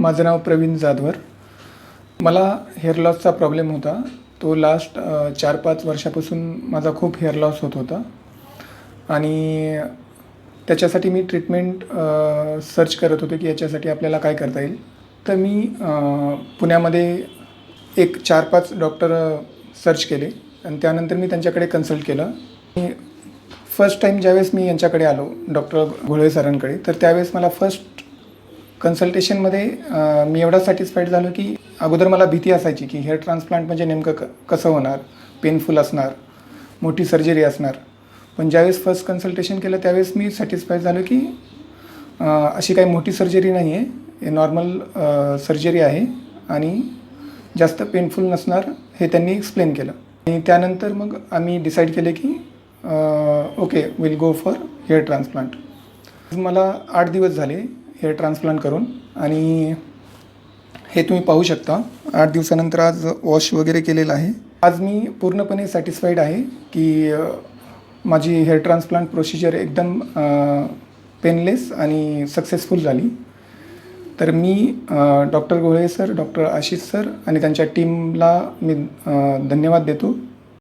माझं नाव प्रवीण जाधवर. मला hair लॉसचा problem होता. तो लास्ट 4-5 वर्षापासून माझा खूप हेअर लॉस होत होता आणि त्याच्यासाठी मी ट्रीटमेंट सर्च करत होते की याच्यासाठी आपल्याला काय करता येईल. तर मी पुण्यामध्ये एक 4-5 डॉक्टर सर्च केले आणि त्यानंतर मी त्यांच्याकडे कन्सल्ट केलं. फर्स्ट टाईम ज्यावेळेस मी यांच्याकडे आलो डॉक्टर घोळे सरांकडे, तर त्यावेळेस मला फर्स्ट कन्सल्टेशनमध्ये मी एवढा सॅटिस्फाईड झालो की अगोदर मला भीती असायची की हेअर ट्रान्सप्लांट म्हणजे नेमकं कसं होणार, पेनफुल असणार, मोठी सर्जरी असणार. पण ज्यावेळेस फर्स्ट कन्सल्टेशन केलं त्यावेळेस मी सॅटिस्फाईड झालो की अशी काही मोठी सर्जरी नाही आहे, हे नॉर्मल सर्जरी आहे आणि जास्त पेनफुल नसणार हे त्यांनी एक्सप्लेन केलं. आणि त्यानंतर मग आम्ही डिसाईड केले की okay will go for hair transplant. मला 8 दिवस झाले हेअर ट्रान्सप्लांट करून आणि हे तुम्ही पाहू शकता 8 दिवसानंतर आज वॉश वगैरे केलेलं आहे. आज मी पूर्णपणे सॅटिस्फाईड आहे की माझी हेअर ट्रान्सप्लांट प्रोसिजर एकदम पेनलेस आणि सक्सेसफुल झाली. तर मी doctor Ghole sir, doctor Ashish sir आणि त्यांच्या टीमला मी धन्यवाद देतो.